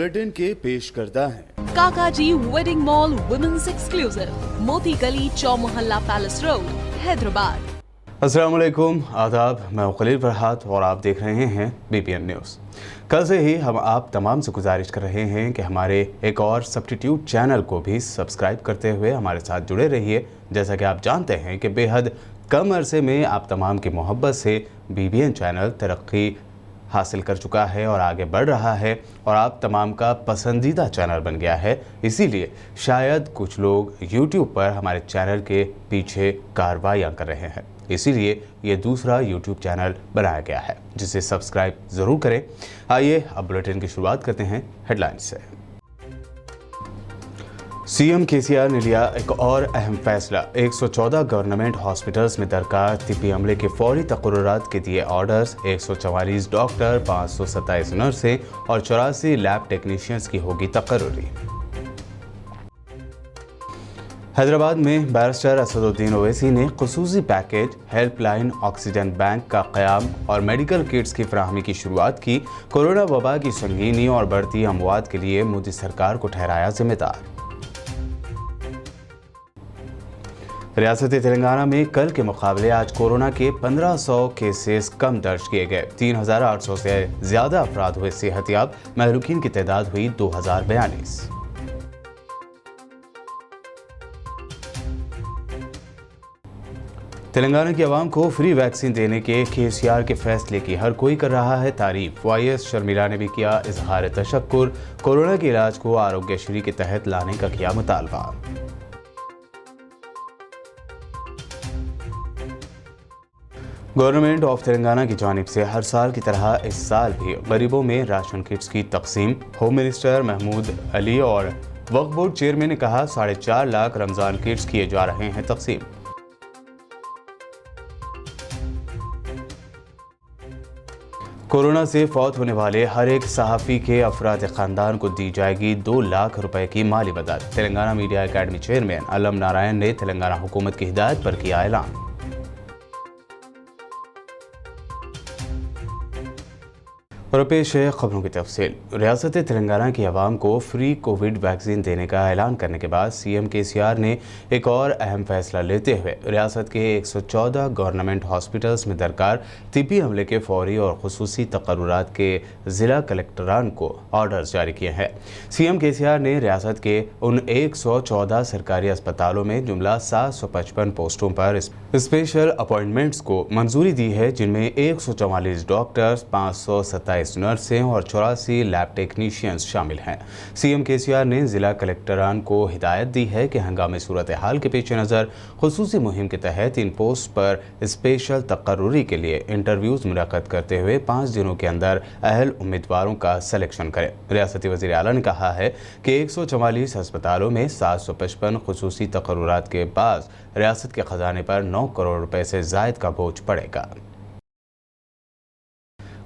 Bulletin के पेश करता है काकाजी वेडिंग मॉल वुमेन्स एक्सक्लूसिव, मोती गली, चौमोहल्ला पैलेस रोड, हैदराबाद। अस्सलाम वालेकुम, आदाब। मैं खलील फरहात और आप देख रहे हैं BPN न्यूज़। कल से ही हम आप तमाम से गुजारिश कर रहे हैं कि हमारे एक और सब्स्टिट्यूट चैनल को भी सब्सक्राइब करते हुए हमारे साथ जुड़े रहिए। जैसा कि आप जानते हैं कि बेहद कम अरसे में आप तमाम की मोहब्बत से BPN चैनल तरक्की हासिल कर चुका है और आगे बढ़ रहा है और आप तमाम का पसंदीदा चैनल बन गया है। इसीलिए शायद कुछ लोग YouTube पर हमारे चैनल के पीछे कार्रवाइयाँ कर रहे हैं, इसीलिए ये दूसरा YouTube चैनल बनाया गया है, जिसे सब्सक्राइब ज़रूर करें। आइए अब बुलेटिन की शुरुआत करते हैं हेडलाइंस से। CM KCR ने लिया एक और अहम फैसला। 114 गवर्नमेंट हॉस्पिटल्स में दरकार तिब्बी अमले के फौरी तकर्रुरात के दिए ऑर्डर्स। 144 डॉक्टर, 527 नर्सें और 84 लैब टेक्नीशियंस की होगी तकर्रुरी। हैदराबाद में बैरिस्टर असदुद्दीन ओवैसी ने खुसूसी पैकेज, हेल्पलाइन, ऑक्सीजन बैंक का क़याम और मेडिकल किट्स की फराहमी की शुरुआत की। कोरोना वबा की संगीनी और बढ़ती अमवात के लिए मोदी सरकार को ठहराया जिम्मेदार। रियासत तेलंगाना में कल के मुकाबले आज कोरोना के 1500 केसेस कम दर्ज किए गए। 3800 से ज़्यादा अफराद हुए सेहतियाब। महलूकीन की तादाद हुई 2042। तेलंगाना की आवाम को फ्री वैक्सीन देने के KCR के फैसले की हर कोई कर रहा है तारीफ। YS शर्मिला ने भी किया इजहार तशक्कुर। कोरोना के इलाज को आरोग्यश्री के तहत लाने का किया मुतालबा। गवर्नमेंट ऑफ तेलंगाना की जानिब से हर साल की तरह इस साल भी गरीबों में राशन किट्स की तकसीम। होम मिनिस्टर महमूद अली और वक्फ बोर्ड चेयरमैन ने कहा 4.5 लाख रमज़ान किट्स किए जा रहे हैं तकसीम। कोरोना से फौत होने वाले हर एक सहाफ़ी के अफराद ख़ानदान को दी जाएगी 2 लाख रुपए की माली मदद। तेलंगाना मीडिया अकेडमी चेयरमैन अलम नारायण ने तेलंगाना हुकूमत की हिदायत पर किया ऐलान। और पेश है खबरों की तफसील। रियासत तेलंगाना की आवाम को फ्री कोविड वैक्सीन देने का ऐलान करने के बाद CM KCR ने एक और अहम फैसला लेते हुए रियासत के 114 गवर्नमेंट हॉस्पिटल्स में दरकार तिब्बी अमले के फौरी और खुसूसी तकर्रुरात के ज़िला कलेक्टरान को ऑर्डर्स जारी किए हैं। CM KCR ने रियासत के उन 114 सरकारी अस्पतालों में जुमला 755 पोस्टों पर स्पेशल अपॉइंटमेंट्स को मंजूरी दी है, जिनमें 144 डॉक्टर्स, 527 नर्सें और 84 लैब टेक्नीशियंस शामिल हैं। CM KCR ने ज़िला कलेक्टरान को हिदायत दी है कि हंगामी सूरत हाल के पेश नज़र खुसूसी मुहिम के तहत इन पोस्ट पर स्पेशल तकर्रुरी के लिए इंटरव्यूज़ मुनक़्क़द करते हुए 5 दिनों के अंदर अहल उम्मीदवारों का सिलेक्शन करें। रियासती वज़ीर आला ने कहा है कि 144 अस्पतालों में 755 खुसूसी तकर्रुरात के बाद रियासत के ख़जाने पर 9 करोड़ रुपए से ज़ायद का बोझ पड़ेगा।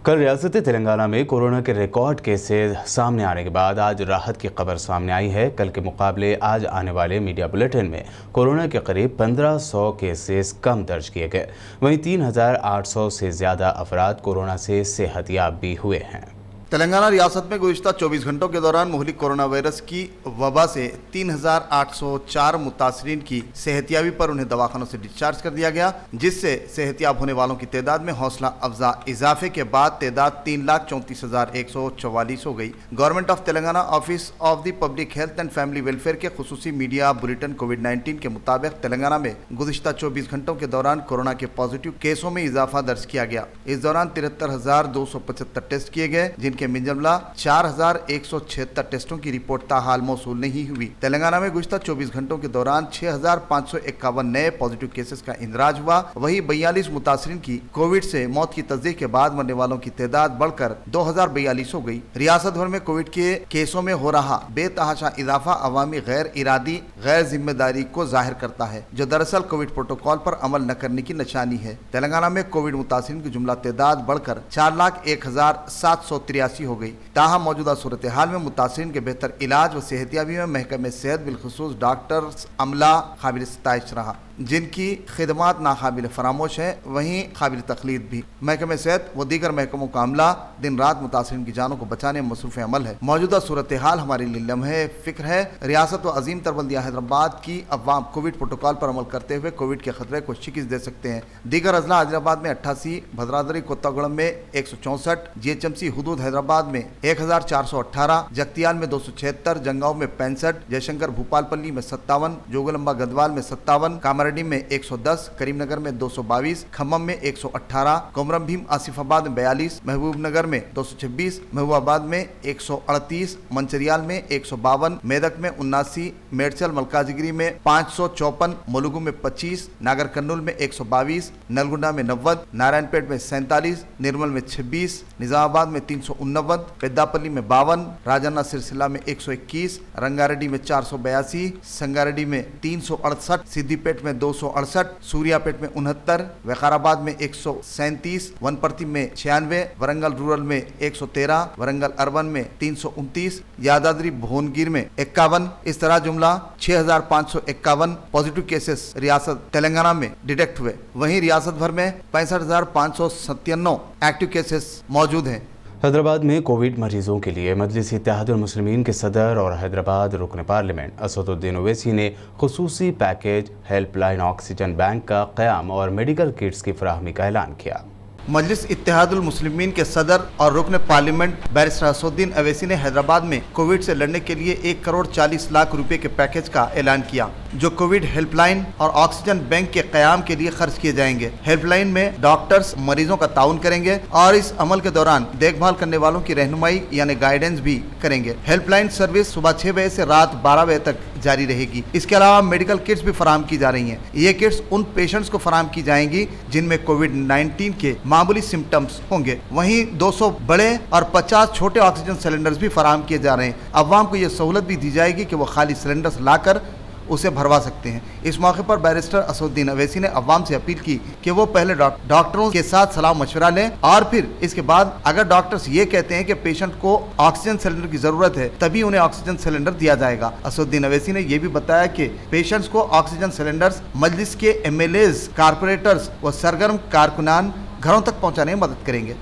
कल रियासत तेलंगाना में कोरोना के रिकॉर्ड केसेस सामने आने के बाद आज राहत की खबर सामने आई है। कल के मुकाबले आज आने वाले मीडिया बुलेटिन में कोरोना के करीब 1500 केसेस कम दर्ज किए गए। वहीं 3800 से ज़्यादा अफराद कोरोना से सेहतियाब भी हुए हैं। तेलंगाना रियासत में गुज़िश्ता 24 घंटों के दौरान मुहलिक कोरोना वायरस की वबा से 3804 मुतासरीन की सेहतियाबी पर उन्हें दवाखानों से डिस्चार्ज कर दिया गया, जिससे सेहतियाब होने वालों की तादाद में हौसला अफजा इजाफे के बाद तादाद 3,34,144 हो गई। Government of Telangana office of the public health and family welfare के खुसूसी मीडिया बुलेटिन कोविड-19 के मुताबिक तेलंगाना में गुज़िश्ता 24 घंटों के दौरान कोरोना के पॉजिटिव केसों में इजाफा दर्ज किया गया। इस दौरान 73,275 टेस्ट किए गए, के मिजमला 4,176 टेस्टों की रिपोर्ट ताहाल मौसूल नहीं हुई। तेलंगाना में गुज़िश्ता 24 घंटों के दौरान 6,551 नए पॉजिटिव केसेस का इंदराज हुआ। वहीं 42 मुतासरीन की कोविड से मौत की तस्दीक के बाद मरने वालों की तादाद बढ़कर 2042 हो गई। रियासत भर में कोविड के केसों में हो रहा बेतहाशा इजाफा अवामी गैर इरादी गैर जिम्मेदारी को जाहिर करता है, जो दरअसल कोविड प्रोटोकॉल पर अमल न करने की निशानी है। तेलंगाना में कोविड मुतासरीन की जुमला तादाद बढ़कर 4,01,783 हो गई। ताहम मौजूदा सूरत हाल में मुतासरीन के बेहतर इलाज व सेहतियाबी में महकमे सेहत बिलखुसूस डॉक्टर्स अमला काबिल सताइश रहा। जिनकी खिदमात नाकाबिल फरामोश है, वहीं काबिल तकलीद भी। महकमे सेहत व दीगर महकमों का अमला दिन रात मुतासरीन की जानों को बचाने में मसरूफ़ अमल है। मौजूदा सूरत हाल हमारे लिए लम्हे फ़िक्र है। रियासत व अजीम तरबल्दिया हैदराबाद की अवाम कोविड प्रोटोकॉल पर अमल करते हुए कोविड के खतरे को शिकस्त दे सकते हैं। दीगर अजला आदिलाबाद में 88, भद्रादरी कोत्तागुड़म में 164, GHMC हुदूद हैदराबाद में 1418, जगतियाल में 276, जंगांव में 65, जयशंकर भूपालपल्ली में 57, जोगलंबा गदवाल में 57, कामारेड्डी में 110, करीमनगर में 222, खम्मम में 118, कोमरम भीम आसिफाबाद में 42, महबूबनगर में 226, महबूबाबाद में 138, मंचरियाल में 152, मेदक में 79, मेडचल मलकाजगिरी में 554, मुलुगु में 25, नागर कन्नूल में 122, नलगुंडा में 90, नारायणपेट में 47, निर्मल में 26, निजामाबाद में 349, पेद्दापल्ली में 52, राजन्ना सिरसिला में 121, रंगारेड्डी में 482, संगारेड्डी में 368, सिद्दीपेट में 268, सूर्यापेट में 69, वकाराबाद में 137, वनपर्ती में 96, वरंगल रूरल में 113, वरंगल अर्बन में 329, यादाद्री भुवनगिर में 51। इस तरह जुमला 6551 पॉजिटिव केसेस रियासत तेलंगाना में डिटेक्ट हुए। वहीं रियासत भर में 65,597 एक्टिव केसेस मौजूद हैं। हैदराबाद में कोविड मरीजों के लिए मजलिस इत्तेहादुल मुस्लिमीन के सदर और हैदराबाद रुकन पार्लियामेंट असदुद्दीन ओवैसी ने खुसूसी पैकेज हेल्पलाइन ऑक्सीजन बैंक का क़याम और मेडिकल किट्स की फराहमी का ऐलान किया। मजलिस इत्तेहादुल मुस्लिमीन के सदर और रुकन पार्लियामेंट बैरिस्टर असदुद्दीन ओवैसी ने हैदराबाद में कोविड से लड़ने के लिए 1,40,00,000 रुपए के पैकेज का ऐलान किया, जो कोविड हेल्पलाइन और ऑक्सीजन बैंक के क़याम के लिए खर्च किए जाएंगे। हेल्पलाइन में डॉक्टर्स मरीजों का ताउन करेंगे और इस अमल के दौरान देखभाल करने वालों की रहनुमाई यानी गाइडेंस भी करेंगे। हेल्पलाइन सर्विस सुबह 6 बजे से रात 12 बजे तक जारी रहेगी। इसके अलावा मेडिकल किट्स भी फराहम की जा रही हैं। ये किट्स उन पेशेंट्स को फराहम की जाएंगी जिनमें कोविड-19 के मामूली सिम्टम्स होंगे। वहीं 200 बड़े और 50 छोटे ऑक्सीजन सिलेंडर्स भी फराहम किए जा रहे हैं। अवाम को ये सहूलत भी दी जाएगी कि वो खाली सिलेंडर्स लाकर उसे भरवा सकते हैं। इस मौके पर बैरिस्टर असदुद्दीन ओवैसी ने अवाम से अपील की कि वो पहले डॉक्टरों के साथ सलाह मशवरा लें और फिर इसके बाद अगर डॉक्टर्स ये कहते हैं कि पेशेंट को ऑक्सीजन सिलेंडर की जरूरत है तभी उन्हें ऑक्सीजन सिलेंडर दिया जाएगा। असदुद्दीन ओवैसी ने यह भी बताया कि पेशेंट्स को ऑक्सीजन सिलेंडर्स मजलिस के MLAs, कारपोरेटर्स व सरगर्म कारकुनान घरों तक पहुँचाने में मदद करेंगे।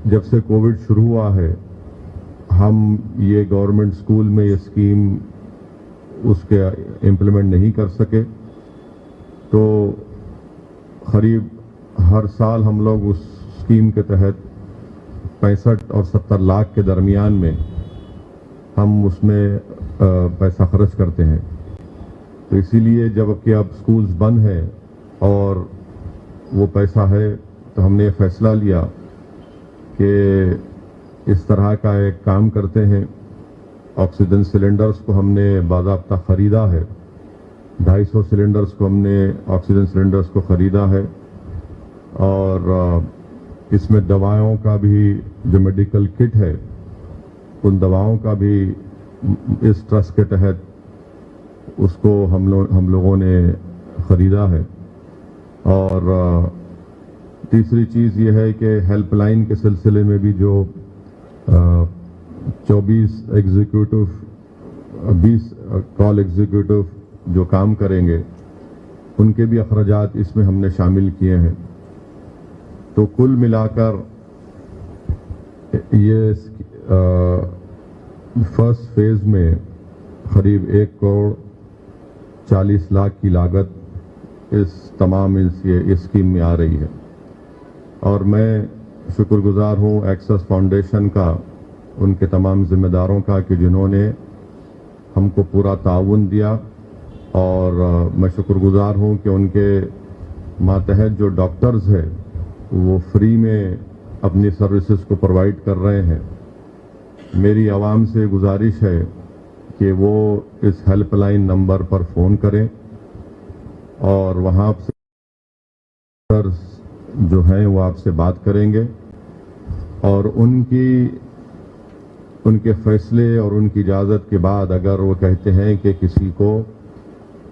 जब से कोविड शुरू हुआ है, हम ये गवर्नमेंट स्कूल में ये स्कीम उसके इम्प्लीमेंट नहीं कर सके, तो करीब हर साल हम लोग उस स्कीम के तहत 65 और 70 लाख के दरमियान में हम उसमें पैसा खर्च करते हैं। तो इसीलिए जबकि अब स्कूल्स बंद हैं और वो पैसा है, तो हमने फैसला लिया कि इस तरह का एक काम करते हैं। ऑक्सीजन सिलेंडर्स को हमने बाज़ाब्ता ख़रीदा है, 250 सिलेंडर्स को हमने ऑक्सीजन सिलेंडर्स को ख़रीदा है और इसमें दवाओं का भी जो मेडिकल किट है, उन दवाओं का भी इस ट्रस्ट के तहत उसको हम लोगों ने ख़रीदा है। और तीसरी चीज़ ये है कि हेल्पलाइन के सिलसिले में भी जो 24 एग्जीक्यूटिव 20 कॉल एग्जीक्यूटिव जो काम करेंगे, उनके भी अखराजात इसमें हमने शामिल किए हैं। तो कुल मिलाकर ये फर्स्ट फेज में करीब 1,40,00,000 की लागत इस तमाम इस स्कीम में आ रही है। और मैं शुक्रगुजार हूँ एक्सेस फाउंडेशन का, उनके तमाम जिम्मेदारों का कि जिन्होंने हमको पूरा ताउन दिया। और मैं शुक्रगुजार हूँ कि उनके मातहत जो डॉक्टर्स हैं वो फ्री में अपनी सर्विसेज को प्रोवाइड कर रहे हैं। मेरी आवाम से गुजारिश है कि वो इस हेल्पलाइन नंबर पर फ़ोन करें और वहाँ से जो हैं वो आपसे बात करेंगे और उनके फैसले और उनकी इजाज़त के बाद अगर वो कहते हैं कि किसी को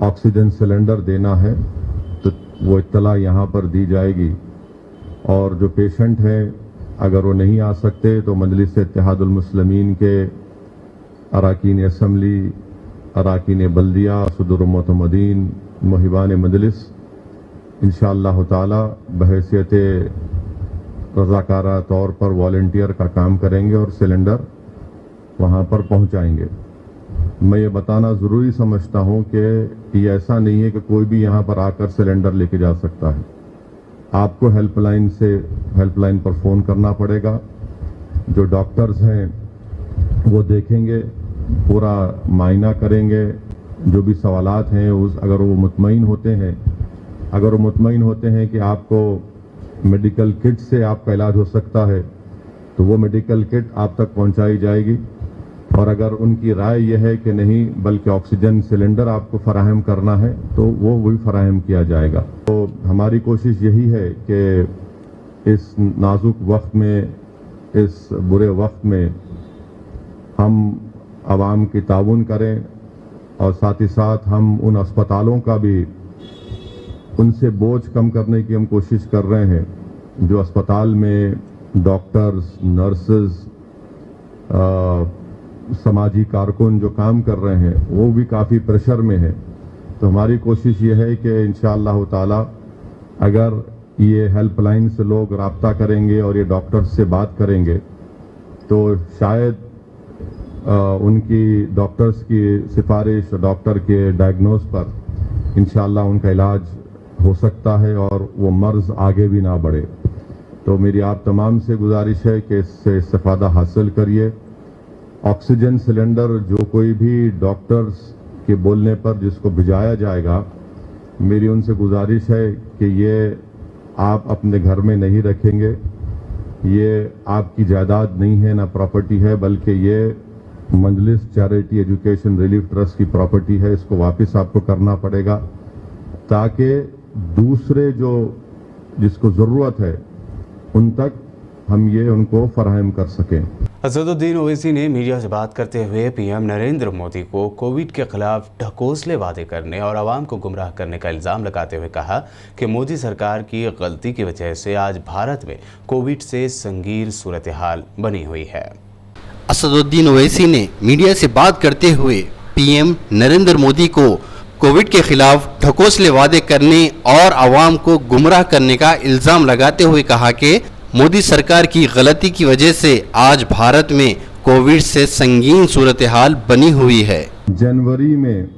ऑक्सीजन सिलेंडर देना है तो वो इत्तला यहाँ पर दी जाएगी। और जो पेशेंट हैं अगर वो नहीं आ सकते तो मजलिस इत्तेहादुल मुस्लिमीन के अरकान असम्बली अराकीन बल्दिया, सदर मोतमदीन, मुहिबान मजलिस इंशाअल्लाह ताला बहैसियत रज़ाकारा तौर पर वॉलंटियर का काम करेंगे और सिलेंडर वहाँ पर पहुँचाएंगे। मैं ये बताना ज़रूरी समझता हूँ कि ये ऐसा नहीं है कि कोई भी यहाँ पर आकर सिलेंडर लेके जा सकता है। आपको हेल्पलाइन पर फ़ोन करना पड़ेगा। जो डॉक्टर्स हैं वो देखेंगे, पूरा मायना करेंगे, जो भी सवालात हैं अगर वो मुतमईन होते हैं कि आपको मेडिकल किट से आपका इलाज हो सकता है तो वो मेडिकल किट आप तक पहुंचाई जाएगी। और अगर उनकी राय यह है कि नहीं बल्कि ऑक्सीजन सिलेंडर आपको फराहम करना है तो वो भी फराहम किया जाएगा। तो हमारी कोशिश यही है कि इस नाजुक वक्त में, इस बुरे वक्त में हम आवाम की ताउन करें और साथ ही साथ हम उन अस्पतालों का भी उनसे बोझ कम करने की हम कोशिश कर रहे हैं। जो अस्पताल में डॉक्टर्स, नर्सेज, समाजी कारकुन जो काम कर रहे हैं वो भी काफ़ी प्रेशर में है। तो हमारी कोशिश ये है कि इंशाअल्लाह ताला अगर ये हेल्पलाइन से लोग राब्ता करेंगे और ये डॉक्टर्स से बात करेंगे तो शायद उनकी डॉक्टर्स की सिफारिश, डॉक्टर के डायग्नोज पर इंशाअल्लाह उनका इलाज हो सकता है और वो मर्ज आगे भी ना बढ़े। तो मेरी आप तमाम से गुजारिश है कि इससे इस्तेफादा हासिल करिए। ऑक्सीजन सिलेंडर जो कोई भी डॉक्टर्स के बोलने पर जिसको भिजाया जाएगा, मेरी उनसे गुजारिश है कि ये आप अपने घर में नहीं रखेंगे। ये आपकी जायदाद नहीं है, ना प्रॉपर्टी है, बल्कि ये मजलिस चैरिटी एजुकेशन रिलीफ ट्रस्ट की प्रॉपर्टी है। इसको वापस आपको करना पड़ेगा ताकि दूसरे जिसको ज़रूरत है उन तक हम ये उनको फराहम कर सकें। असदुद्दीन ओवैसी ने मीडिया से बात करते हुए पीएम नरेंद्र मोदी को कोविड के खिलाफ ढकोसले वादे करने और आवाम को गुमराह करने का इल्ज़ाम लगाते हुए कहा कि मोदी सरकार की गलती की वजह से आज भारत में कोविड से संगीन सूरत हाल बनी हुई है। असदुद्दीन ओवैसी ने मीडिया से बात करते हुए पीएम नरेंद्र मोदी को कोविड के खिलाफ ढकोसले वादे करने और आवाम को गुमराह करने का इल्ज़ाम लगाते हुए कहा कि मोदी सरकार की गलती की वजह से आज भारत में कोविड से संगीन सूरत हाल बनी हुई है। जनवरी में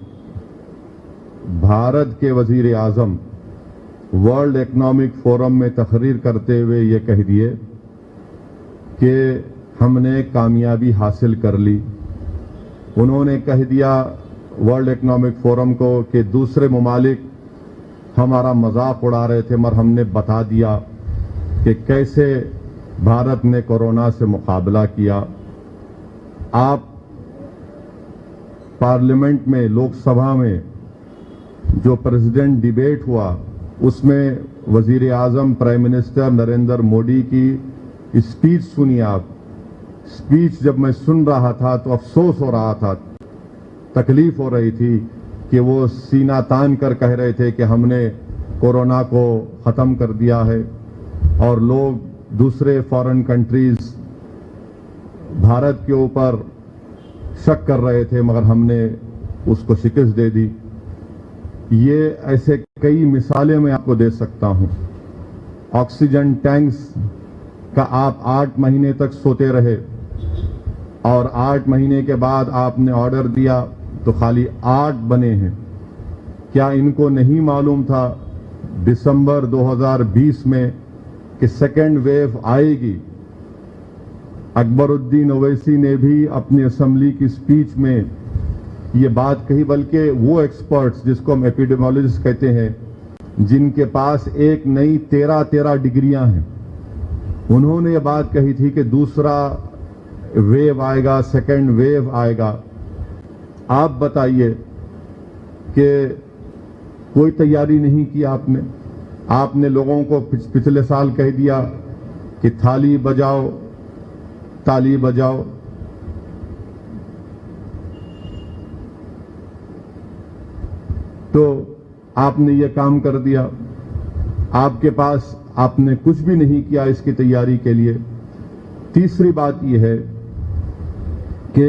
भारत के वजीर आजम वर्ल्ड इकोनॉमिक फोरम में तकरीर करते हुए ये कह दिए कि हमने कामयाबी हासिल कर ली। उन्होंने कह दिया वर्ल्ड इकोनॉमिक फोरम को कि दूसरे ममालिक हमारा मजाक उड़ा रहे थे, मगर हमने बता दिया कि कैसे भारत ने कोरोना से मुकाबला किया। आप पार्लियामेंट में, लोकसभा में जो प्रेसिडेंट डिबेट हुआ उसमें वजीर आजम प्राइम मिनिस्टर नरेंद्र मोदी की स्पीच सुनिए आप। स्पीच जब मैं सुन रहा था तो अफसोस हो रहा था, तकलीफ हो रही थी कि वो सीना तान कर कह रहे थे कि हमने कोरोना को ख़त्म कर दिया है और लोग दूसरे फॉरेन कंट्रीज भारत के ऊपर शक कर रहे थे मगर हमने उसको शिकस्त दे दी। ये ऐसे कई मिसालें मैं आपको दे सकता हूं। ऑक्सीजन टैंक्स का आप 8 महीने तक सोते रहे और 8 महीने के बाद आपने ऑर्डर दिया तो खाली 8 बने हैं। क्या इनको नहीं मालूम था दिसंबर 2020 में कि सेकेंड वेव आएगी? अकबरुद्दीन ओवैसी ने भी अपनी असेंबली की स्पीच में ये बात कही, बल्कि वो एक्सपर्ट्स जिसको हम एपिडेमियोलॉजिस्ट कहते हैं, जिनके पास एक नई 13 डिग्रियां हैं, उन्होंने ये बात कही थी कि दूसरा वेव आएगा, सेकेंड वेव आएगा। आप बताइए कि कोई तैयारी नहीं की आपने लोगों को पिछले साल कह दिया कि थाली बजाओ, ताली बजाओ। तो आपने ये काम कर दिया। आपके पास आपने कुछ भी नहीं किया इसकी तैयारी के लिए। तीसरी बात यह है कि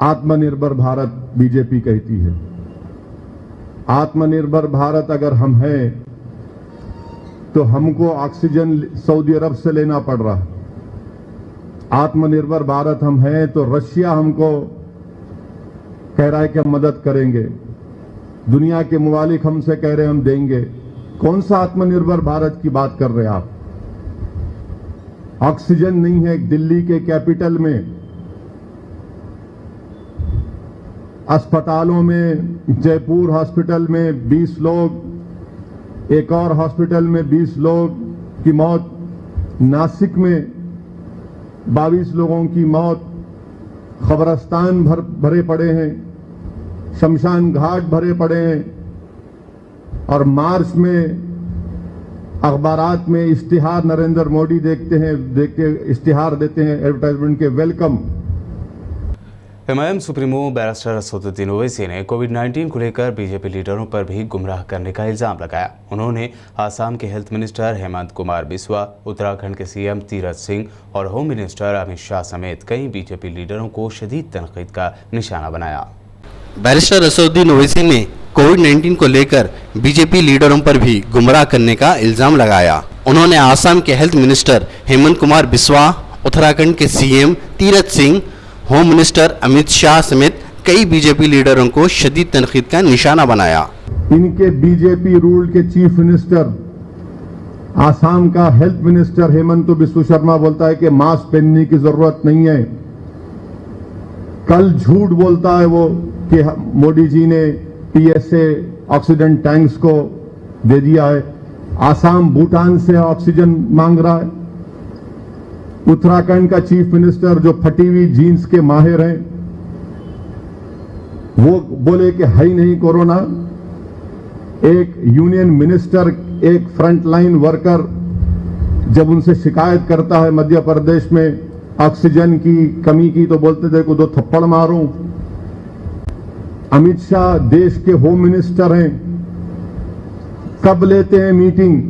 आत्मनिर्भर भारत बीजेपी कहती है। आत्मनिर्भर भारत अगर हम हैं तो हमको ऑक्सीजन सऊदी अरब से लेना पड़ रहा है। आत्मनिर्भर भारत हम हैं तो रशिया हमको कह रहा है कि हम मदद करेंगे। दुनिया के मुमालिक हमसे कह रहे हैं हम देंगे। कौन सा आत्मनिर्भर भारत की बात कर रहे हैं आप? ऑक्सीजन नहीं है। दिल्ली के कैपिटल में अस्पतालों में, जयपुर हॉस्पिटल में 20 लोग, एक और हॉस्पिटल में 20 लोग की मौत, नासिक में 22 लोगों की मौत, खबरस्तान भरे पड़े हैं, शमशान घाट भरे पड़े हैं। और मार्च में अखबारात में इश्तिहार नरेंद्र मोदी देखते इश्तिहार देते हैं एडवर्टाइजमेंट के, welcome. MIM supremo barrister Asaduddin Owaisi ने कोविड-19 को लेकर बीजेपी लीडरों पर भी गुमराह करने का इल्जाम लगाया। उन्होंने आसाम के हेल्थ मिनिस्टर हेमंत कुमार बिस्वा, उत्तराखंड के सीएम तीरथ सिंह और होम मिनिस्टर अमित शाह समेत कई बीजेपी लीडरों को शदीद तनकीद का निशाना बनाया। बैरिस्टर असदुद्दीन ओवैसी ने कोविड-19 को लेकर बीजेपी लीडरों पर भी गुमराह करने का इल्जाम लगाया। उन्होंने आसाम के हेल्थ मिनिस्टर हेमंत कुमार बिस्वा, उत्तराखंड के CM Tirath Singh, home minister Amit Shah समेत कई बीजेपी लीडरों को शदीद तनकीद का निशाना बनाया। इनके बीजेपी रूल के चीफ मिनिस्टर, आसाम का हेल्थ मिनिस्टर हेमंत बिस्वा शर्मा बोलता है कि मास्क पहनने की जरूरत नहीं है। कल झूठ बोलता है वो कि मोदी जी ने पीएसए ऑक्सीजन टैंक्स को दे दिया है। आसाम भूटान से ऑक्सीजन मांग रहा है। उत्तराखंड का चीफ मिनिस्टर जो फटी हुई जीन्स के माहिर हैं, वो बोले कि है ही नहीं कोरोना। एक यूनियन मिनिस्टर, एक फ्रंटलाइन वर्कर जब उनसे शिकायत करता है मध्य प्रदेश में ऑक्सीजन की कमी की, तो बोलते थे को 2 थप्पड़ मारूं। अमित शाह देश के होम मिनिस्टर हैं, कब लेते हैं मीटिंग?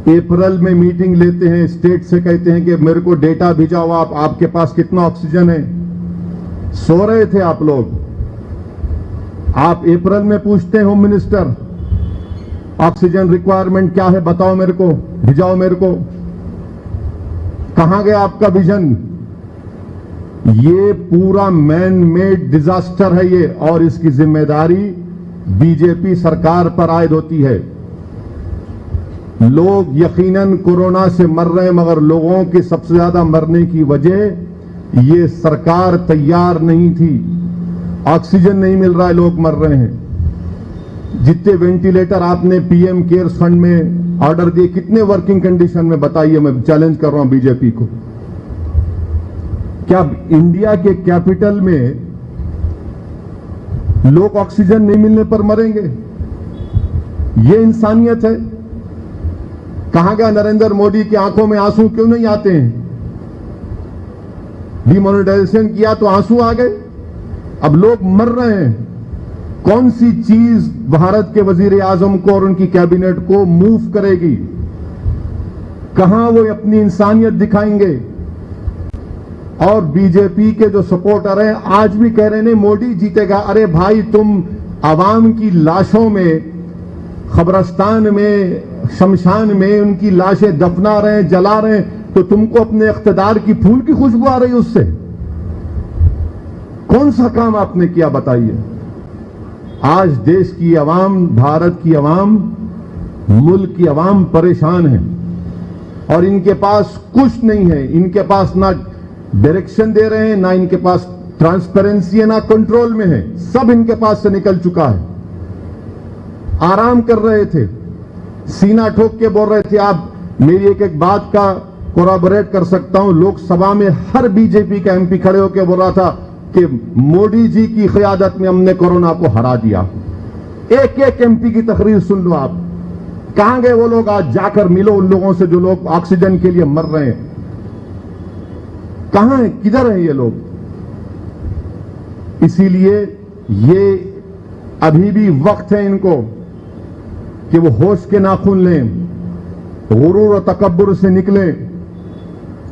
अप्रैल में मीटिंग लेते हैं, स्टेट से कहते हैं कि मेरे को डेटा भिजाओ, आपके पास कितना ऑक्सीजन है। सो रहे थे आप लोग। आप अप्रैल में पूछते हैं होम मिनिस्टर ऑक्सीजन रिक्वायरमेंट क्या है, बताओ मेरे को, भिजाओ मेरे को। कहां गया आपका विजन? ये पूरा मैन मेड डिजास्टर है ये, और इसकी जिम्मेदारी बीजेपी सरकार पर आयद होती है। लोग यकीनन कोरोना से मर रहे हैं, मगर लोगों की सबसे ज्यादा मरने की वजह ये सरकार तैयार नहीं थी। ऑक्सीजन नहीं मिल रहा है, लोग मर रहे हैं। जितने वेंटिलेटर आपने पीएम केयर फंड में ऑर्डर दिए, कितने वर्किंग कंडीशन में बताइए? मैं चैलेंज कर रहा हूं बीजेपी को। क्या इंडिया के कैपिटल में लोग ऑक्सीजन नहीं मिलने पर मरेंगे? ये इंसानियत है? कहां गया नरेंद्र मोदी की आंखों में आंसू क्यों नहीं आते हैं? डिमोनेटाइजेशन किया तो आंसू आ गए, अब लोग मर रहे हैं। कौन सी चीज भारत के वजीर आजम को और उनकी कैबिनेट को मूव करेगी? कहां वो अपनी इंसानियत दिखाएंगे? और बीजेपी के जो सपोर्टर हैं आज भी कह रहे हैं मोदी जीतेगा। अरे भाई, तुम आवाम की लाशों में, खबरस्तान में, शमशान में उनकी लाशें दफना रहे हैं, जला रहे हैं, तो तुमको अपने इख्तिदार की फूल की खुशबू आ रही है उससे? कौन सा काम आपने किया बताइए? आज देश की आवाम, भारत की आवाम, मुल्क की आवाम परेशान है और इनके पास कुछ नहीं है। इनके पास ना डायरेक्शन दे रहे हैं, ना इनके पास ट्रांसपेरेंसी है, ना कंट्रोल में है। सब इनके पास से निकल चुका है। आराम कर रहे थे, सीना ठोक के बोल रहे थे। आप मेरी एक एक बात का कोराबोरेट कर सकता हूं। लोकसभा में हर बीजेपी का एमपी खड़े होकर बोल रहा था कि मोदी जी की क़यादत में हमने कोरोना को हरा दिया। एक एक एमपी की तकरीर सुन लो आप। कहां गए वो लोग? आज जाकर मिलो उन लोगों से जो लोग ऑक्सीजन के लिए मर रहे हैं। कहां है, किधर है ये लोग? इसीलिए ये अभी भी वक्त है इनको कि वो होश के नाखून लें, गुरूर और तकब्बुर से निकलें।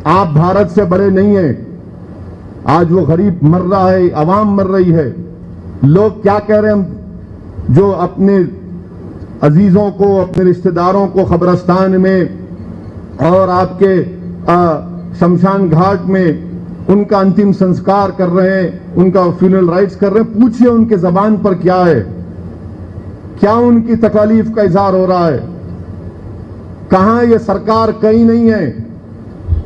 आप भारत से बड़े नहीं हैं। आज वो गरीब मर रहा है, आवाम मर रही है। लोग क्या कह रहे हैं, हम जो अपने अजीजों को, अपने रिश्तेदारों को कब्रिस्तान में और आपके शमशान घाट में उनका अंतिम संस्कार कर रहे हैं, उनका फ्यूनरल राइट्स कर रहे हैं, पूछिए उनके जबान पर क्या है, क्या उनकी तकलीफ का इजहार हो रहा है। कहां ये सरकार? कहीं नहीं है।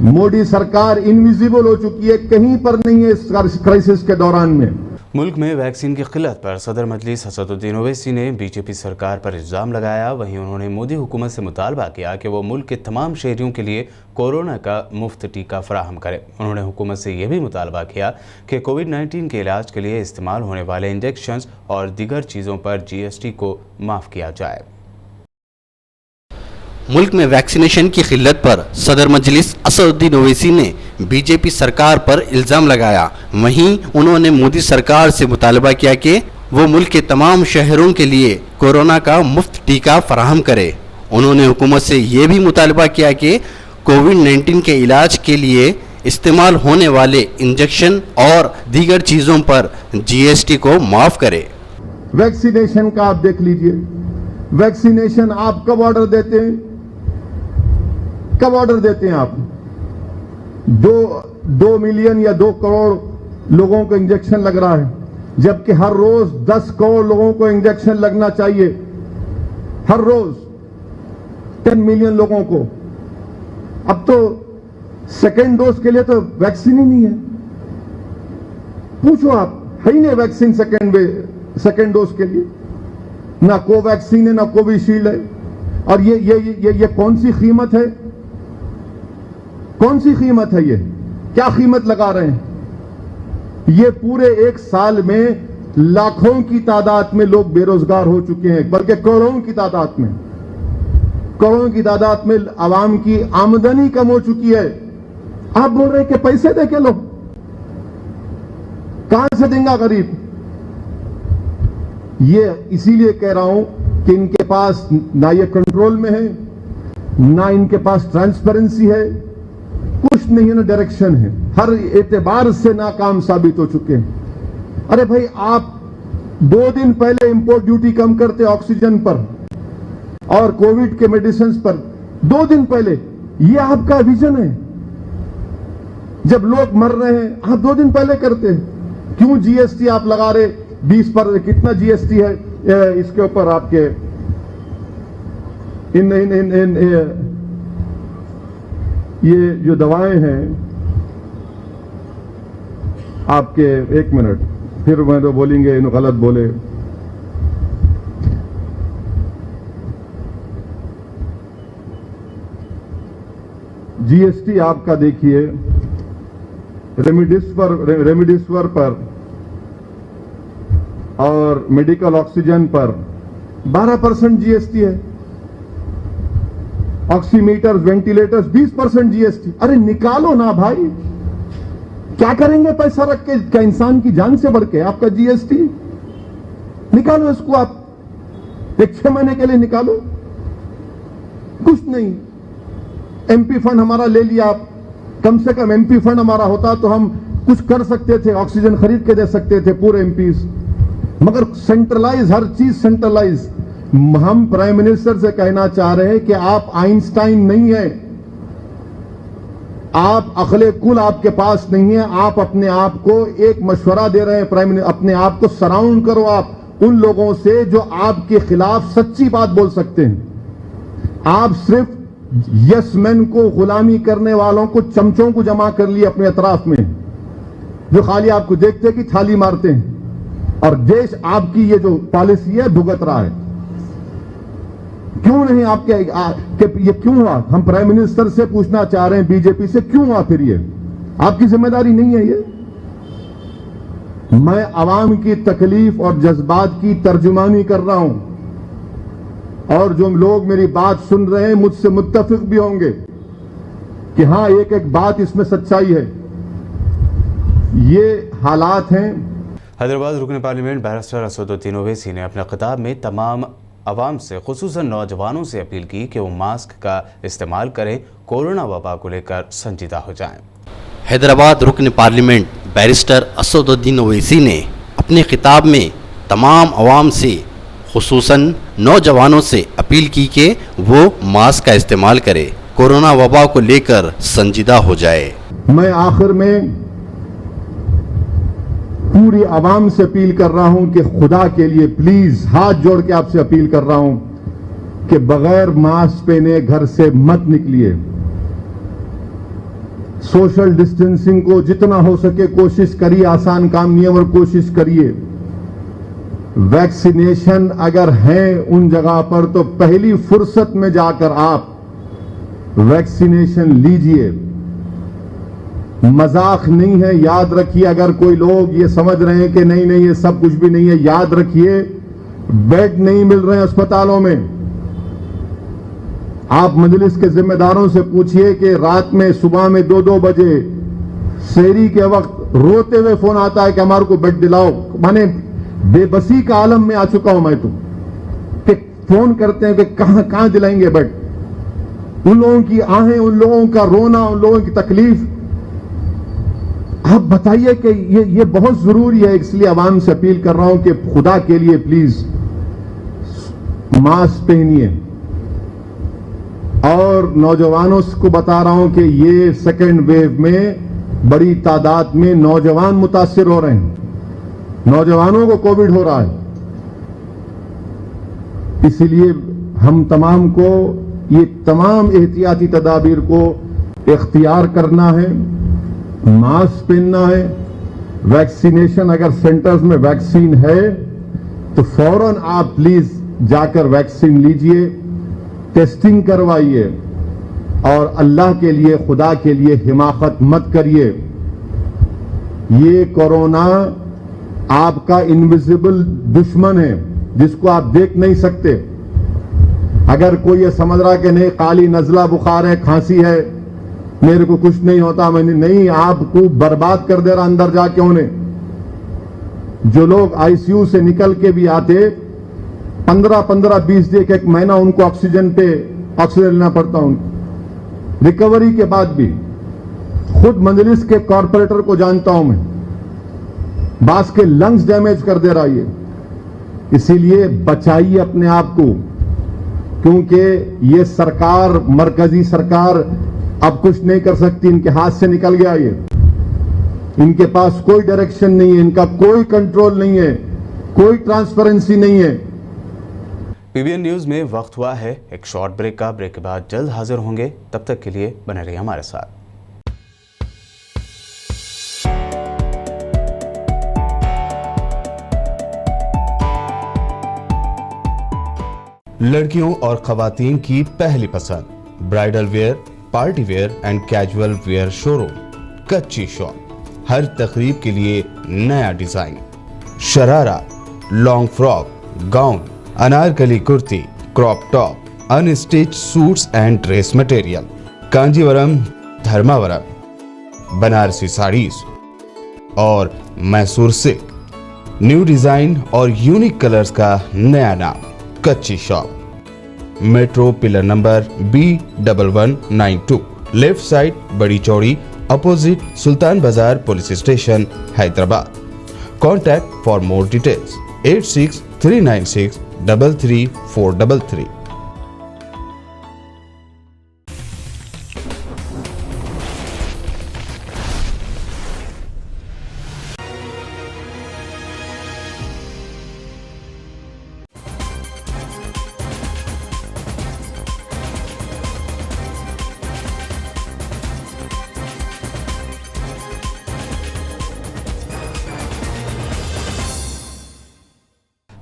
मोदी सरकार इनविजिबल हो चुकी है, कहीं पर नहीं है इस क्राइसिस के दौरान में। मुल्क में वैक्सीन की किल्लत पर सदर मजलिस असदुद्दीन ओवैसी ने बीजेपी सरकार पर इल्ज़ाम लगाया। वहीं उन्होंने मोदी हुकूमत से मुतालबा किया कि वो मुल्क के तमाम शहरियों के लिए कोरोना का मुफ्त टीका फराहम करे। उन्होंने हुकूमत से यह भी मुतालबा किया कि कोविड-19 के इलाज के लिए इस्तेमाल होने वाले इंजेक्शंस और दीगर चीज़ों पर GST को माफ़ किया जाए। मुल्क में वैक्सीनेशन की किल्लत पर सदर मजलिस असदुद्दीन ओवैसी ने बीजेपी सरकार पर इल्ज़ाम लगाया। वहीं उन्होंने मोदी सरकार से मुतालबा किया कि वो मुल्क के तमाम शहरों के लिए कोरोना का मुफ्त टीका फराहम करे। उन्होंने हुकूमत से ये भी मुतालबा किया कि कोविड-19 के इलाज के लिए इस्तेमाल होने वाले इंजेक्शन और दीगर चीज़ों पर GST को माफ़ करे। वैक्सीनेशन का आप देख लीजिए, वैक्सीनेशन आप कब ऑर्डर देते हैं? कब ऑर्डर देते हैं आप? 2 मिलियन या 2 करोड़ लोगों को इंजेक्शन लग रहा है, जबकि हर रोज 10 करोड़ लोगों को इंजेक्शन लगना चाहिए। हर रोज 10 मिलियन लोगों को। अब तो सेकेंड डोज के लिए तो वैक्सीन ही नहीं है। पूछो आप, है ही नहीं वैक्सीन सेकेंड डोज के लिए। ना कोवैक्सीन है, ना कोविशील्ड है। और ये कौन सी कीमत है? कौन सी कीमत है? ये क्या कीमत लगा रहे हैं? ये पूरे 1 साल में लाखों की तादाद में लोग बेरोजगार हो चुके हैं, बल्कि करोड़ों की तादाद में आवाम की आमदनी कम हो चुकी है। आप बोल रहे हैं कि पैसे दे के लो, कहां से देंगे गरीब? ये इसीलिए कह रहा हूं कि इनके पास ना ये कंट्रोल में है, ना इनके पास ट्रांसपेरेंसी है, कुछ नहीं है, ना डायरेक्शन है। हर एतबार से नाकाम साबित हो चुके हैं। अरे भाई, आप 2 दिन पहले इंपोर्ट ड्यूटी कम करते ऑक्सीजन पर और कोविड के मेडिसिन पर, 2 दिन पहले। ये आपका विजन है? जब लोग मर रहे हैं आप 2 दिन पहले करते। क्यों GST आप लगा रहे 20 पर? कितना GST है इसके ऊपर आपके? ये जो दवाएं हैं आपके, 1 मिनट, फिर मैं तो बोलेंगे इन गलत बोले। GST आपका देखिए, रेमडेसिविर पर और मेडिकल ऑक्सीजन पर 12% GST है। Oximeter, ventilators 20% GST। अरे निकालो ना भाई, क्या करेंगे पैसा रख के? क्या इंसान की जान से बढ़ के आपका GST? निकालो इसको आप, 6 महीने के लिए निकालो। कुछ नहीं। MP फंड हमारा ले लिया आप, कम से कम MP फंड हमारा होता तो हम कुछ कर सकते थे, ऑक्सीजन खरीद के दे सकते थे पूरे MPs। मगर सेंट्रलाइज, हर चीज सेंट्रलाइज। हम प्राइम मिनिस्टर से कहना चाह रहे हैं कि आप आइंस्टाइन नहीं है, आप अक्ले कुल आपके पास नहीं है। आप अपने आप को एक मशवरा दे रहे हैं प्राइम मिनिस्टर, अपने आप को सराउंड करो आप उन लोगों से जो आपके खिलाफ सच्ची बात बोल सकते हैं। आप सिर्फ यस मैन को, गुलामी करने वालों को, चमचों को जमा कर लिए अपने अतराफ में, जो खाली आपको देखते कि थाली मारते हैं, और देश आपकी ये जो पॉलिसी है भुगत रहा है। क्यों नहीं आपके ये क्यों हुआ? हम प्राइम मिनिस्टर से पूछना चाह रहे हैं, बीजेपी से, क्यों हुआ फिर ये? आपकी जिम्मेदारी नहीं है ये? मैं आवाम की तकलीफ और जज्बात की तर्जुमानी कर रहा हूं, और जो लोग मेरी बात सुन रहे हैं मुझसे मुत्तफिक भी होंगे कि हां, एक एक बात इसमें सच्चाई है। ये हालात हैं। हैदराबाद रुकन पार्लियामेंट बैरिस्टर असदुद्दीन ओवैसी ने अपने खिताब में तमाम आवाम से, खुसूसन नौजवानों से अपील की कि वो मास्क का इस्तेमाल करें, कोरोना वबा को लेकर संजीदा हो जाएं। हैदराबाद रुकन पार्लियामेंट बैरिस्टर असदुद्दीन ओवैसी ने अपने खिताब में तमाम अवाम से खुसूसन नौजवानों से अपील की कि वो मास्क का इस्तेमाल करे, कोरोना वबा को लेकर संजीदा हो जाए। मैं आखिर में पूरी आवाम से अपील कर रहा हूं कि खुदा के लिए प्लीज हाथ जोड़ के आपसे अपील कर रहा हूं कि बगैर मास्क पहने घर से मत निकलिए। सोशल डिस्टेंसिंग को जितना हो सके कोशिश करिए, आसान काम नहीं है और कोशिश करिए। वैक्सीनेशन अगर है उन जगह पर तो पहली फुर्सत में जाकर आप वैक्सीनेशन लीजिए। मजाक नहीं है, याद रखिए। अगर कोई लोग ये समझ रहे हैं कि नहीं नहीं ये सब कुछ भी नहीं है, याद रखिए बेड नहीं मिल रहे हैं अस्पतालों में। आप मजलिस के जिम्मेदारों से पूछिए कि रात में सुबह में 2-2 बजे शहरी के वक्त रोते हुए फोन आता है कि हमारे को बेड दिलाओ। माने बेबसी का आलम में आ चुका हूं मैं तो, कि फोन करते हैं कि कहां दिलाएंगे बेड। उन लोगों की आहें, उन लोगों का रोना, उन लोगों की तकलीफ, आप बताइए कि ये बहुत जरूरी है। इसलिए आवाम से अपील कर रहा हूं कि खुदा के लिए प्लीज मास्क पहनिए। और नौजवानों को बता रहा हूं कि ये सेकेंड वेव में बड़ी तादाद में नौजवान मुतासिर हो रहे हैं, नौजवानों को कोविड हो रहा है। इसलिए हम तमाम को ये तमाम एहतियाती तदाबीर को इख्तियार करना है, मास्क पहनना है। वैक्सीनेशन अगर सेंटर्स में वैक्सीन है तो फौरन आप प्लीज जाकर वैक्सीन लीजिए, टेस्टिंग करवाइए और अल्लाह के लिए, खुदा के लिए हिमाकत मत करिए। ये कोरोना आपका इनविजिबल दुश्मन है जिसको आप देख नहीं सकते। अगर कोई ये समझ रहा कि नहीं काली नजला बुखार है, खांसी है, मेरे को कुछ नहीं होता, मैंने नहीं, आपको बर्बाद कर दे रहा अंदर जाके उन्हें। जो लोग आईसीयू से निकल के भी आते 15-15, 20 दिन, एक महीना उनको ऑक्सीजन लेना पड़ता उनको रिकवरी के बाद भी। खुद मजलिस के कॉर्पोरेटर को जानता हूं मैं, बास के लंग्स डैमेज कर दे रहा है। इसीलिए बचाइए अपने आप को, क्योंकि ये सरकार, मरकजी सरकार अब कुछ नहीं कर सकती, इनके हाथ से निकल गया ये। इनके पास कोई डायरेक्शन नहीं है, इनका कोई कंट्रोल नहीं है, कोई ट्रांसपेरेंसी नहीं है। पीबीएन न्यूज में वक्त हुआ है एक शॉर्ट ब्रेक का। ब्रेक के बाद जल्द हाजिर होंगे, तब तक के लिए बने रहिए हमारे साथ। लड़कियों और खवातीन की पहली पसंद, bridal wear, party wear and casual wear showroom, Kachchi shop. हर तकरीब के लिए नया design, sharara, long frock, gown, Anarkali kurti, crop top, unstitch suits and dress material, Kanjeevaram, Dharmavaram, Banarasi sarees और मैसूर सिल्क। न्यू डिजाइन और यूनिक कलर्स का नया नाम, Kachchi shop. Metro pillar number B1192, left side, Badi Chowdi, opposite Sultan Bazaar police station, Hyderabad. Contact for more details 8639633433।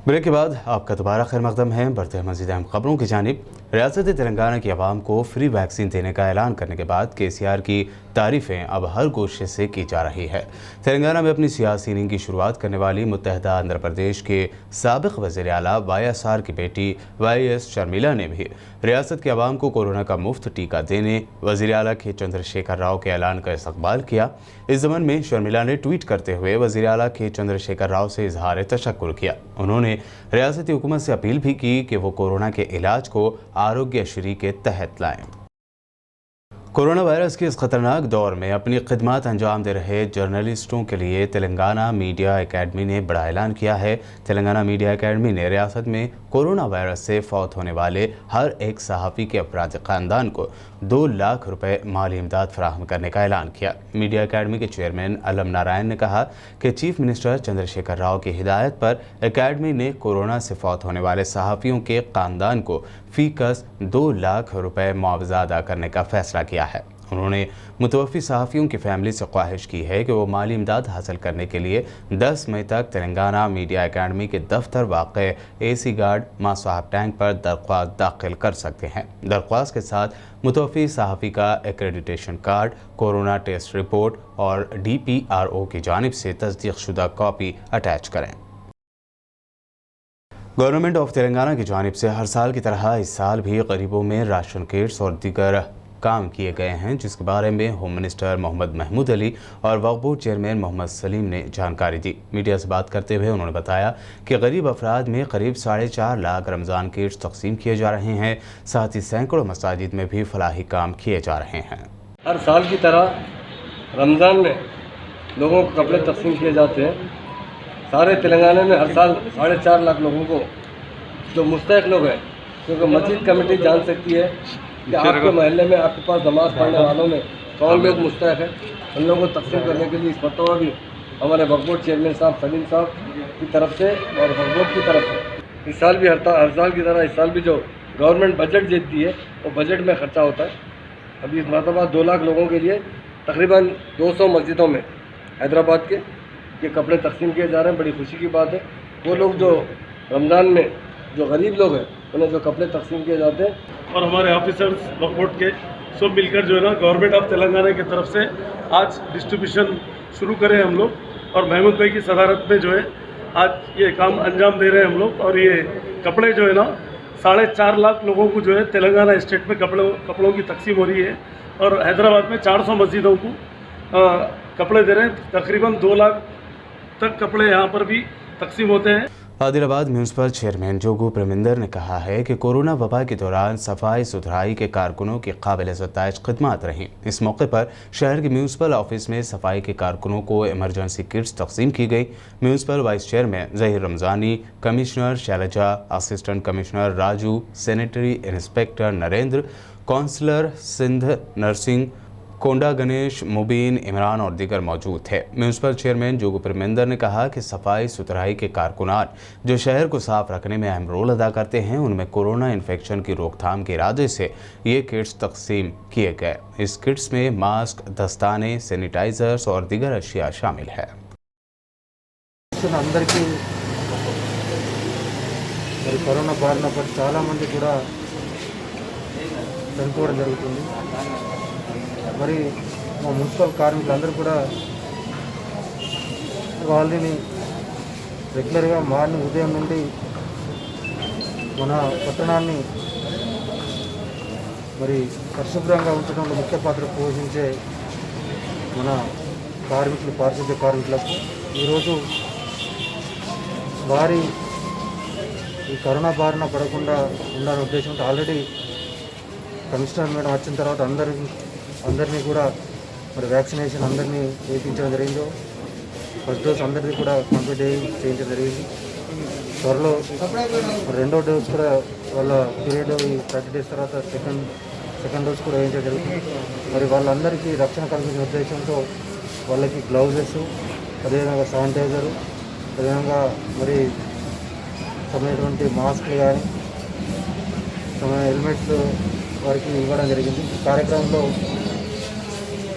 Break के बाद आपका दोबारा खैर मकदम है। बढ़ते हैं मज़ीद अहम खबरों की जानिब। रियासत तेलंगाना की आवाम को फ्री वैक्सीन देने का ऐलान करने के बाद KCR की तारीफ़ें अब हर कोशिश से की जा रही है। तेलंगाना में अपनी सियासी इनिंग की शुरुआत करने वाली मुत्तहदा आंध्र प्रदेश के साबिक़ वज़ीर आला YSR की बेटी YS शर्मिला ने भी रियासत के आवाम को कोरोना का मुफ्त टीका देने वज़ीर आला के चंद्रशेखर राव के ऐलान का इस्तक़बाल किया। इस ज़मन में शर्मिला ने ट्वीट करते हुए वज़ीर आला के चंद्रशेखर राव से इजहार तशक्कुर किया। उन्होंने रियासती हुकूमत से अपील भी की कि वो कोरोना के इलाज को आरोग्यश्री के तहत लाएं। कोरोना वायरस के इस खतरनाक दौर में अपनी खिदमत अंजाम दे रहे जर्नलिस्टों के लिए तेलंगाना मीडिया एकेडमी ने बड़ा ऐलान किया है। तेलंगाना मीडिया एकेडमी ने रियासत में कोरोना वायरस से फौत होने वाले हर एक सहाफ़ी के अपराधी ख़ानदान को 2 लाख रुपए माली इमदाद फराहम करने का ऐलान किया। मीडिया एकेडमी के चेयरमैन अलम नारायण ने कहा कि चीफ मिनिस्टर चंद्रशेखर राव की हिदायत पर एकेडमी ने कोरोना से फौत होने वाले सहाफ़ियों के ख़ानदान को फ़ीकस 2 लाख रुपए मुआवजा अदा करने का फ़ैसला किया है। उन्होंने मुतवफ़ी सहाफ़ियों की फैमिली से ख्वाहिश की है कि वो माली इमदाद हासिल करने के लिए 10 मई तक तेलंगाना मीडिया एकेडमी के दफ्तर वाक़े AC गार्ड मां साहब टैंक पर दरख्वास्त दाखिल कर सकते हैं। दरख्वास्त के साथ मुतवफ़ी सहाफ़ी का accreditation card, corona test report और DPRO की जानिब से तस्दीक़शुदा कॉपी अटैच करें। गवर्नमेंट ऑफ तेलंगाना की जानिब से हर साल की तरह इस साल भी गरीबों में राशन किट्स और दीगर काम किए गए हैं, जिसके बारे में होम मिनिस्टर मोहम्मद महमूद अली और वक्फ बोर्ड चेयरमैन मोहम्मद सलीम ने जानकारी दी। मीडिया से बात करते हुए उन्होंने बताया कि गरीब अफराद में करीब 4.5 लाख रमज़ान किट्स तकसीम किए जा रहे हैं। साथ ही सैकड़ों मसाजिद में भी फलाही काम किए जा रहे हैं। हर साल की तरह रमज़ान में लोगों को कपड़े तकसीम किए जाते हैं। सारे तेलंगाना में हर साल 4.5 लाख लोगों को जो मुस्तहिक लोग हैं, क्योंकि मस्जिद कमेटी जान सकती है कि आपके मोहल्ले में आपके पास नमाज़ पढ़ने वालों में कौन लोग मुस्तहिक हैं, उन लोगों को तकसीम करने के लिए इस मरतबा भी हमारे वक्फ बोर्ड चेयरमैन साहब सलीम साहब की तरफ से और वक्फ बोर्ड की तरफ से इस साल भी हर साल की तरह इस साल भी जो गवर्नमेंट बजट देती है वो बजट में खर्चा होता है। अभी इस मरतबा 2 लाख लोगों के लिए तकरीबन 200 मस्जिदों में हैदराबाद के ये कपड़े तकसीम किए जा रहे हैं। बड़ी खुशी की बात है। वो लोग जो रमज़ान में जो गरीब लोग हैं उन्हें जो कपड़े तकसीम किए जाते हैं और हमारे ऑफिसर्स वक्फ बोर्ड के सब मिलकर जो है ना गवर्नमेंट ऑफ तेलंगाना की तरफ से आज डिस्ट्रीब्यूशन शुरू करें हम लोग और महमूद भाई की सदारत में जो है आज ये काम अंजाम दे रहे हैं हम लोग। और ये कपड़े जो है ना 4.5 लाख लोगों को जो है तेलंगाना स्टेट में कपड़ों की तकसीम हो रही है और हैदराबाद में 400 मस्जिदों को कपड़े दे रहे हैं। तकरीबन 2 लाख तक कपड़े यहाँ पर भी तकसीम होते हैं। आदिलाबाद म्यूनसिपल चेयरमैन जोगू प्रेमिंदर ने कहा है कि कोरोना वबा के दौरान सफाई सुथराई के कारकुनों की काबिल सताइश खिदमत रहीं। इस मौके पर शहर के म्यूनसिपल ऑफिस में सफाई के कारकुनों को इमरजेंसी किट्स तकसीम की गई। Municipal vice chairman Zaheer Ramzani, commissioner Shailaja, assistant commissioner Raju, sanitary inspector Narendra, councillor Sindh Narsingh, Konda Ganesh, Mubeen, Imran और दीगर मौजूद थे। म्यूनसिपल चेयरमैन जोगू प्रेमेंदर ने कहा कि सफाई सुथराई के कारकुनान जो शहर को साफ रखने में अहम रोल अदा करते हैं, उनमें कोरोना इन्फेक्शन की रोकथाम के इरादे से ये किट्स तकसीम किए गए। इस किट्स में मास्क, दस्ताने, सैनिटाइजर्स और दीगर अशिया शामिल है। అందరికీ మరి కరోనా బారిన పడి చాలామంది కూడా చనిపోవడం జరుగుతుంది। మరి మా మున్సిపల్ కార్మికులందరూ కూడా వాళ్ళని రెగ్యులర్గా మార్నింగ్ ఉదయం నుండి మన పట్టణాన్ని మరి పరిశుభ్రంగా ఉంచడంలో ముఖ్య పాత్ర పోషించే మన కార్మికులు, పారిశుద్ధ్య కార్మికులకు ఈరోజు వారి ఈ కరోనా బారిన పడకుండా ఉండాలనే ఉద్దేశంతో ఆల్రెడీ కమిషనర్ మేడం వచ్చిన తర్వాత అందరినీ కూడా మరి వ్యాక్సినేషన్ అందరినీ వేయించడం జరిగిందో, ఫస్ట్ డోస్ అందరినీ కూడా కంప్లీట్ చేయించడం జరిగింది। త్వరలో రెండో డోస్ కూడా వాళ్ళ పీరియడ్ ఈ 30 డేస్ తర్వాత సెకండ్ డోస్ కూడా వేయించడం జరుగుతుంది। మరి వాళ్ళందరికీ రక్షణ కల్పించే ఉద్దేశంతో వాళ్ళకి గ్లౌజెస్, అదేవిధంగా శానిటైజరు, అదేవిధంగా మరి సమైనటువంటి మాస్క్లు కానీ హెల్మెట్స్ వారికి ఇవ్వడం జరిగింది। ఈ కార్యక్రమంలో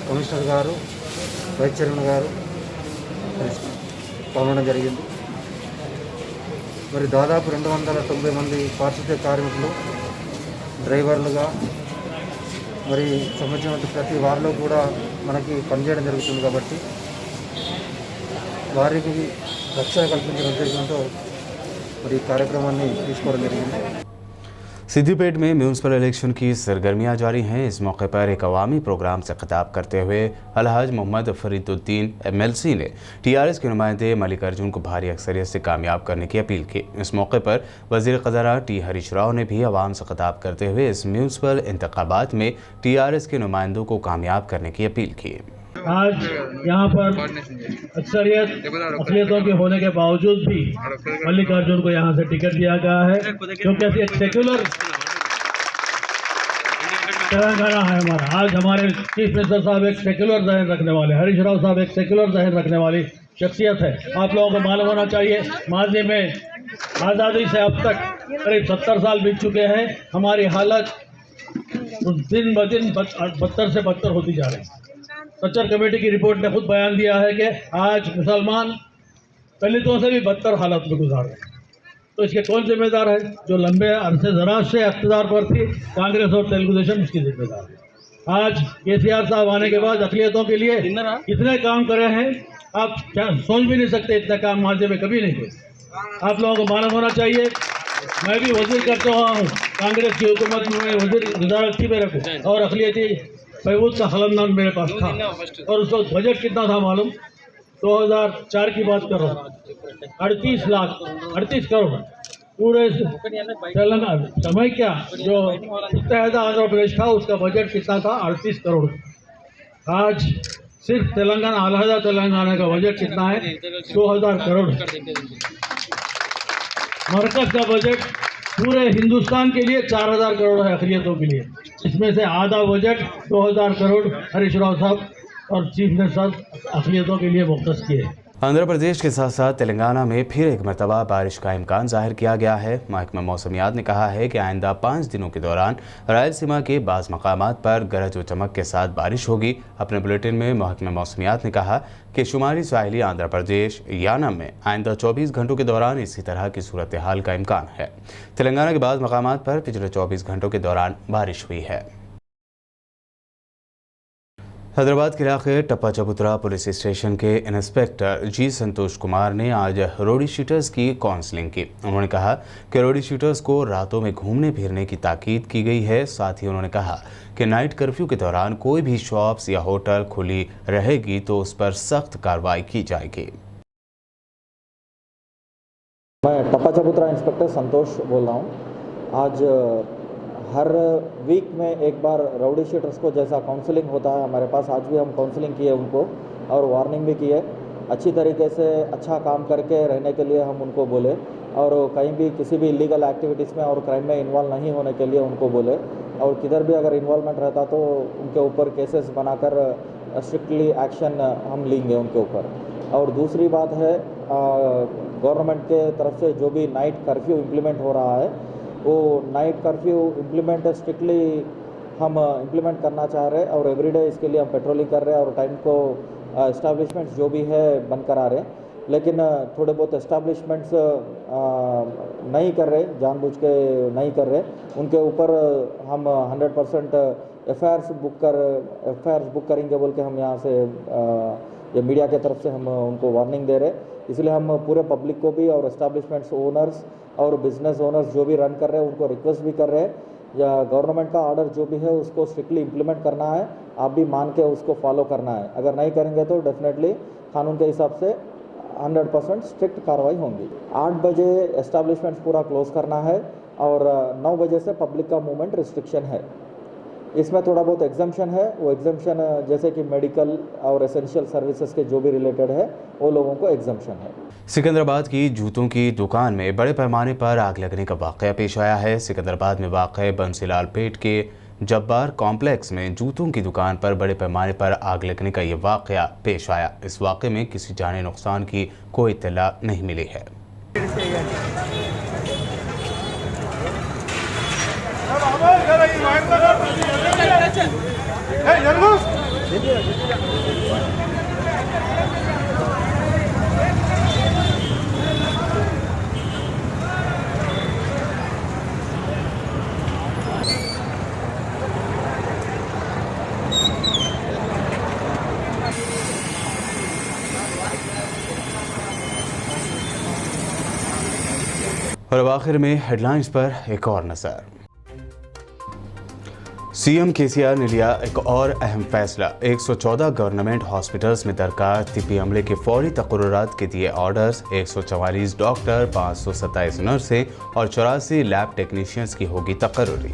కమిషనర్ గారు, వైస్ చైర్మన్ గారు పాల్గొనడం జరిగింది। మరి దాదాపు 290 మంది పారిశుద్ధ్య కార్మికులు డ్రైవర్లుగా మరి సంబంధించిన ప్రతి వారిలో కూడా మనకి పనిచేయడం జరుగుతుంది కాబట్టి వారికి రక్షణ కల్పించిన ఉద్దేశంతో మరి ఈ కార్యక్రమాన్ని తీసుకోవడం జరిగింది। सिद्दीपेट में म्यूनसिपल इलेक्शन की सरगर्मियां जारी हैं। इस मौके पर एक अवामी प्रोग्राम से खिताब करते हुए अलहाज मोहम्मद फरीदुद्दीन MLC ने TRS के नुमाइंदे मल्लिकार्जुन को भारी अक्सरियत से कामयाब करने की अपील की। इस मौके पर वज़ीर ख़ज़ाना T हरीश राव ने भी अवाम से खिताब करते हुए इस म्यूनसिपल इंतखाबात में TRS के नुमाइंदों को कामयाब करने की अपील की। आज यहाँ पर अक़लियतों के होने के बावजूद भी मल्लिकार्जुन को यहाँ से टिकट दिया गया है, क्योंकि एक सेक्युलर तेलंगाना है हमारा। आज हमारे चीफ मिनिस्टर साहब एक सेक्युलर जहन रखने वाले, हरीश राव साहब एक सेक्युलर जहन रखने वाली शख्सियत है। आप लोगों को मालूम होना चाहिए, माजी में आज़ादी से अब तक करीब 70 साल बीत चुके हैं। हमारी हालत दिन ब दिन बदतर से बदतर होती जा रही है। सच्चर कमेटी की रिपोर्ट ने खुद बयान दिया है कि आज मुसलमान दलितों से भी बदतर हालत में गुजार रहे हैं। तो इसके कौन जिम्मेदार है? जो लंबे अरसे ज़रा से इक़्तिदार पर थी कांग्रेस और तेलुगु देशम, इसकी जिम्मेदार है। आज KCR साहब आने के बाद अक़लियतों के लिए इतने काम करे हैं, आप क्या सोच भी नहीं सकते। इतने काम माजी में कभी नहीं हुए। आप लोगों को मालूम होना चाहिए, मैं भी वजीर करता हूँ कांग्रेस की हुकूमत में, वजीर वजारत थी मेरे को, और अक़लियती फैबूद का खलंदान मेरे पास था। और उस वक्त बजट कितना था मालूम? 2004 की बात कर रहा हूँ, 38 करोड़ पूरे तेलंगाना समय क्या जो मुत्तहदा आंध्र प्रदेश था उसका बजट कितना था? 38 करोड़। आज सिर्फ तेलंगाना, अलहदा तेलंगाना का बजट कितना है? 2000 करोड़। मरकज का बजट पूरे हिंदुस्तान के लिए 4000 करोड़ है अक़लियतों के लिए। इसमें से आधा बजट 2000 करोड़ हरीश राव साहब और चीफ मिनिस्टर अक़लियतों के लिए मुख्तस किए। आंध्र प्रदेश के साथ साथ तेलंगाना में फिर एक मरतबा बारिश का इम्कान जाहिर किया गया है। महकमा मौसमियात ने कहा है कि आइंदा 5 दिनों के दौरान रायलसीमा के बाज़ मकामात पर गरज व चमक के साथ बारिश होगी। अपने बुलेटिन में महकमा मौसमियात ने कहा कि शुमाली साहिली आंध्र प्रदेश यानम में आइंदा 24 घंटों के दौरान इसी तरह की सूरत हाल का इम्कान है। तेलंगाना के बाज़ मकामात पर पिछले 24 घंटों के दौरान बारिश हुई है। हैदराबाद के इलाके टप्पा चबूतरा पुलिस स्टेशन के इंस्पेक्टर G संतोष कुमार ने आज रोडी शीटर्स की काउंसलिंग की। उन्होंने कहा कि रोडी शीटर्स को रातों में घूमने फिरने की ताकीद की गई है। साथ ही उन्होंने कहा कि नाइट कर्फ्यू के दौरान कोई भी शॉप्स या होटल खुली रहेगी तो उस पर सख्त कार्रवाई की जाएगी। मैं टप्पा चबूतरा इंस्पेक्टर संतोष बोल रहा हूँ। आज हर वीक में एक बार राउडी शीटर्स को जैसा काउंसलिंग होता है हमारे पास, आज भी हम काउंसलिंग किए उनको और वार्निंग भी किए। अच्छी तरीके से अच्छा काम करके रहने के लिए हम उनको बोले और कहीं भी किसी भी इलीगल एक्टिविटीज़ में और क्राइम में इन्वॉल्व नहीं होने के लिए उनको बोले। और किधर भी अगर इन्वॉल्वमेंट रहता तो उनके ऊपर केसेस बनाकर स्ट्रिक्टली एक्शन हम लेंगे उनके ऊपर। और दूसरी बात है, गवर्नमेंट के तरफ से जो भी नाइट कर्फ्यू इम्प्लीमेंट हो रहा है वो नाइट कर्फ्यू इम्प्लीमेंट स्ट्रिक्टली हम इम्प्लीमेंट करना चाह रहे हैं और एवरीडे इसके लिए हम पेट्रोलिंग कर रहे हैं और टाइम को एस्टैब्लिशमेंट्स जो भी है बंद करा रहे हैं। लेकिन थोड़े बहुत एस्टैब्लिशमेंट्स नहीं कर रहे, जानबूझ के नहीं कर रहे, उनके ऊपर हम 100% FIRs बुक करेंगे बोल के हम यहाँ से ये मीडिया के तरफ से हम उनको वार्निंग दे रहे। इसलिए हम पूरे पब्लिक को भी और एस्टैब्लिशमेंट्स ओनर्स और बिजनेस ओनर्स जो भी रन कर रहे हैं उनको रिक्वेस्ट भी कर रहे हैं, या गवर्नमेंट का ऑर्डर जो भी है उसको स्ट्रिक्टली इम्प्लीमेंट करना है, आप भी मान के उसको फॉलो करना है। अगर नहीं करेंगे तो डेफिनेटली कानून के हिसाब से 100% स्ट्रिक्ट कार्रवाई होंगी। 8 बजे एस्टैब्लिशमेंट्स पूरा क्लोज करना है और 9 बजे से पब्लिक का मूवमेंट रिस्ट्रिक्शन है। इसमें थोड़ा बहुत एग्जम्पशन है, वो एग्जम्पशन जैसे कि मेडिकल और एसेंशियल सर्विसेज के जो भी रिलेटेड है वो लोगों को एग्जम्पशन है। सिकंदराबाद की जूतों की दुकान में बड़े पैमाने पर आग लगने का वाकया पेश आया है। सिकंदराबाद में वाक़ बंसीलाल पेट के जब्बार कॉम्प्लेक्स में जूतों की दुकान पर बड़े पैमाने पर आग लगने का ये वाकया पेश आया। इस वाक़े में किसी जानी नुकसान की कोई इत्तला नहीं मिली है। और अब आखिर में हेडलाइंस पर एक और नज़र। सीएम केसीआर ने लिया एक और अहम फैसला। 114 गवर्नमेंट हॉस्पिटल्स में दरकार तिब्बी अमले के फौरी तकर्रुरात के दिए ऑर्डर्स। 144 डॉक्टर, 527 नर्सें और 84 लैब टेक्नीशियंस की होगी तकर्रुरी।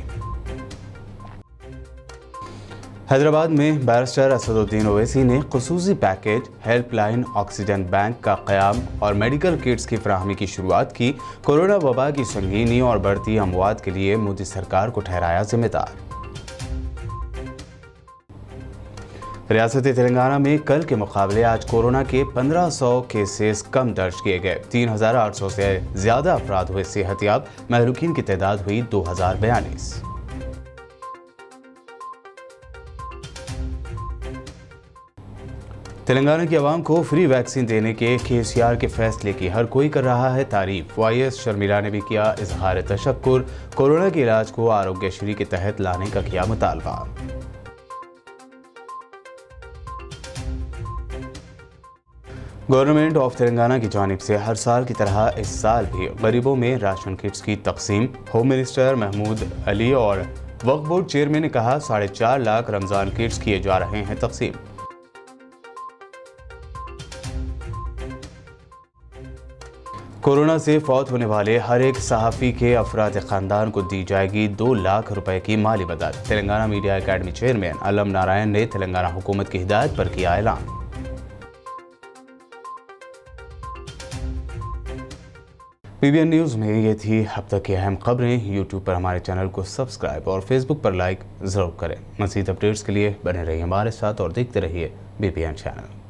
हैदराबाद में बैरिस्टर असदुद्दीन ओवैसी ने खुसूसी पैकेज, हेल्पलाइन, ऑक्सीजन बैंक का क़याम और मेडिकल किट्स की फराहमी की शुरुआत की। कोरोना वबा की संगीनी और बढ़ती अमवात के लिए मोदी सरकार को ठहराया जिम्मेदार। रियासत तेलंगाना में कल के मुकाबले आज कोरोना के 1500 केसेस कम दर्ज किए गए। 3800 से ज्यादा अफराद हुए सेहतियाब। महलूकीन की तादाद हुई 2042। तेलंगाना की आवाम को फ्री वैक्सीन देने के केसीआर के फैसले की हर कोई कर रहा है तारीफ। वाईएस शर्मिला ने भी किया इजहार तशक्कुर। कोरोना के इलाज को आरोग्यश्री के तहत लाने का किया मुतालबा। गवर्नमेंट ऑफ तेलंगाना की जानिब से हर साल की तरह इस साल भी गरीबों में राशन किट्स की तकसीम। होम मिनिस्टर महमूद अली और वक्फ बोर्ड चेयरमैन ने कहा 4.5 लाख रमजान किट्स किए जा रहे हैं तकसीम। कोरोना से फौत होने वाले हर एक सहाफ़ी के अफराद ख़ानदान को दी जाएगी 2 लाख रुपए की माली मदद। तेलंगाना मीडिया अकेडमी चेयरमैन अलम नारायण ने तेलंगाना हुकूमत की हिदायत पर किया ऐलान। पीबीएन न्यूज़ में ये थी अब तक की अहम खबरें। यूट्यूब पर हमारे चैनल को सब्सक्राइब और फेसबुक पर लाइक ज़रूर करें। मज़ीद अपडेट्स के लिए बने रहिए हमारे साथ और देखते रहिए बीपीएन चैनल।